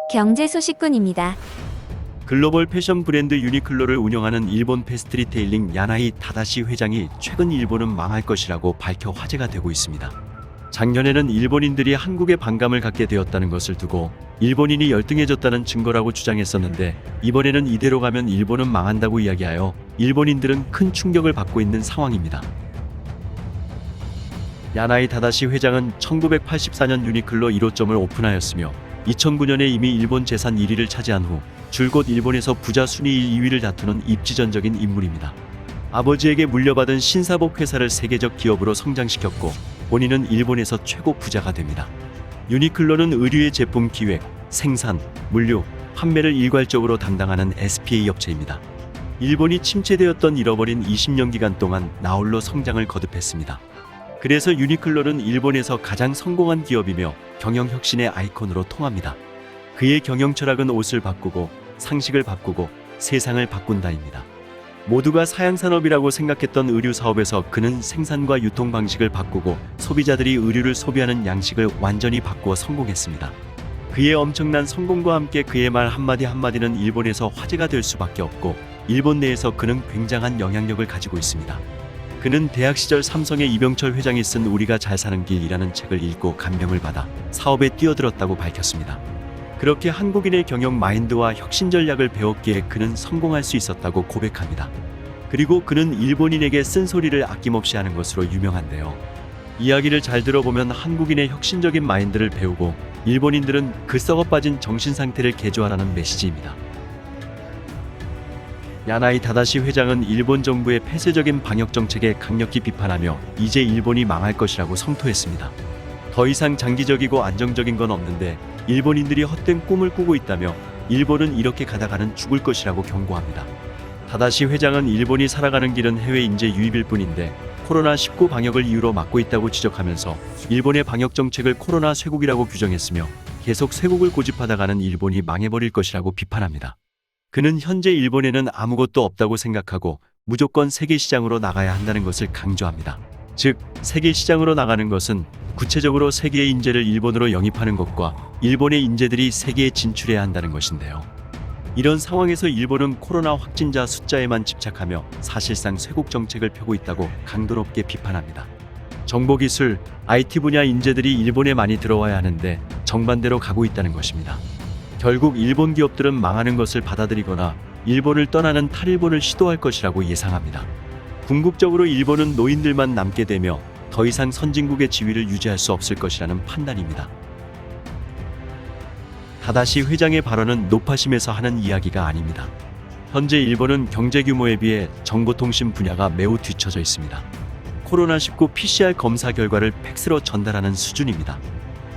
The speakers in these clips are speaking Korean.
경제 소식꾼입니다. 글로벌 패션 브랜드 유니클로를 운영하는 일본 패스트 리테일링 야나이 타다시 회장이 최근 일본은 망할 것이라고 밝혀 화제가 되고 있습니다. 작년에는 일본인들이 한국에 반감을 갖게 되었다는 것을 두고 일본인이 열등해졌다는 증거라고 주장했었는데, 이번에는 이대로 가면 일본은 망한다고 이야기하여 일본인들은 큰 충격을 받고 있는 상황입니다. 야나이 타다시 회장은 1984년 유니클로 1호점을 오픈하였으며 2009년에 이미 일본 재산 1위를 차지한 후 줄곧 일본에서 부자 순위 2위를 다투는 입지전적인 인물입니다. 아버지에게 물려받은 신사복 회사를 세계적 기업으로 성장시켰고 본인은 일본에서 최고 부자가 됩니다. 유니클로는 의류의 제품 기획, 생산, 물류, 판매를 일괄적으로 담당하는 SPA 업체입니다. 일본이 침체되었던 잃어버린 20년 기간 동안 나홀로 성장을 거듭했습니다. 그래서 유니클로는 일본에서 가장 성공한 기업이며 경영 혁신의 아이콘으로 통합니다. 그의 경영 철학은 옷을 바꾸고 상식을 바꾸고 세상을 바꾼다입니다. 모두가 사양산업이라고 생각했던 의류 사업에서 그는 생산과 유통 방식을 바꾸고 소비자들이 의류를 소비하는 양식을 완전히 바꾸어 성공했습니다. 그의 엄청난 성공과 함께 그의 말 한마디 한마디는 일본에서 화제가 될 수밖에 없고 일본 내에서 그는 굉장한 영향력을 가지고 있습니다. 그는 대학 시절 삼성의 이병철 회장이 쓴 우리가 잘 사는 길이라는 책을 읽고 감명을 받아 사업에 뛰어들었다고 밝혔습니다. 그렇게 한국인의 경영 마인드와 혁신 전략을 배웠기에 그는 성공할 수 있었다고 고백합니다. 그리고 그는 일본인에게 쓴소리를 아낌없이 하는 것으로 유명한데요. 이야기를 잘 들어보면 한국인의 혁신적인 마인드를 배우고 일본인들은 그 썩어빠진 정신 상태를 개조하라는 메시지입니다. 야나이 타다시 회장은 일본 정부의 폐쇄적인 방역 정책에 강력히 비판하며 이제 일본이 망할 것이라고 성토했습니다. 더 이상 장기적이고 안정적인 건 없는데 일본인들이 헛된 꿈을 꾸고 있다며 일본은 이렇게 가다가는 죽을 것이라고 경고합니다. 타다시 회장은 일본이 살아가는 길은 해외 인재 유입일 뿐인데 코로나19 방역을 이유로 막고 있다고 지적하면서 일본의 방역 정책을 코로나 쇄국이라고 규정했으며 계속 쇄국을 고집하다가는 일본이 망해버릴 것이라고 비판합니다. 그는 현재 일본에는 아무것도 없다고 생각하고 무조건 세계 시장으로 나가야 한다는 것을 강조합니다. 즉, 세계 시장으로 나가는 것은 구체적으로 세계의 인재를 일본으로 영입하는 것과 일본의 인재들이 세계에 진출해야 한다는 것인데요. 이런 상황에서 일본은 코로나 확진자 숫자에만 집착하며 사실상 쇄국 정책을 펴고 있다고 강도 높게 비판합니다. 정보기술, IT 분야 인재들이 일본에 많이 들어와야 하는데 정반대로 가고 있다는 것입니다. 결국 일본 기업들은 망하는 것을 받아들이거나 일본을 떠나는 탈일본을 시도할 것이라고 예상합니다. 궁극적으로 일본은 노인들만 남게 되며 더 이상 선진국의 지위를 유지할 수 없을 것이라는 판단입니다. 타다시 회장의 발언은 노파심에서 하는 이야기가 아닙니다. 현재 일본은 경제 규모에 비해 정보통신 분야가 매우 뒤처져 있습니다. 코로나19 PCR 검사 결과를 팩스로 전달하는 수준입니다.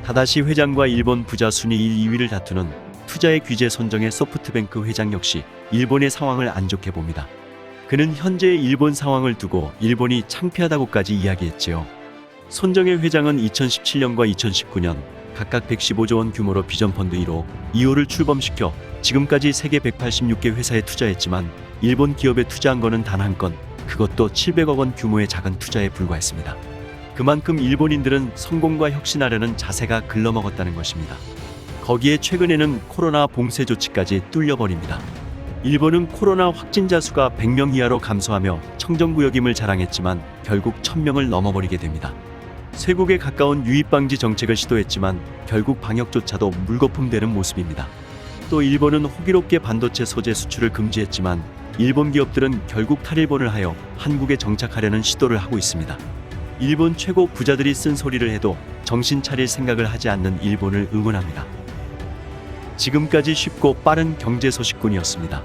타다시 회장과 일본 부자 순위 1, 2위를 다투는 투자의 규제 선정의 소프트뱅크 회장 역시 일본의 상황을 안 좋게 봅니다. 그는 현재의 일본 상황을 두고 일본이 창피하다고까지 이야기했지요. 손정혜 회장은 2017년과 2019년 각각 115조 원 규모로 비전펀드 1호, 2호를 출범시켜 지금까지 세계 186개 회사에 투자했지만 일본 기업에 투자한 거는 단 한 건, 그것도 700억 원 규모의 작은 투자에 불과했습니다. 그만큼 일본인들은 성공과 혁신하려는 자세가 글러먹었다는 것입니다. 거기에 최근에는 코로나 봉쇄 조치까지 뚫려버립니다. 일본은 코로나 확진자 수가 100명 이하로 감소하며 청정구역임을 자랑했지만 결국 1000명을 넘어버리게 됩니다. 쇄국에 가까운 유입방지 정책을 시도했지만 결국 방역조차도 물거품되는 모습입니다. 또 일본은 호기롭게 반도체 소재 수출을 금지했지만 일본 기업들은 결국 탈일본을 하여 한국에 정착하려는 시도를 하고 있습니다. 일본 최고 부자들이 쓴 소리를 해도 정신 차릴 생각을 하지 않는 일본을 응원합니다. 지금까지 쉽고 빠른 경제 소식꾼이었습니다.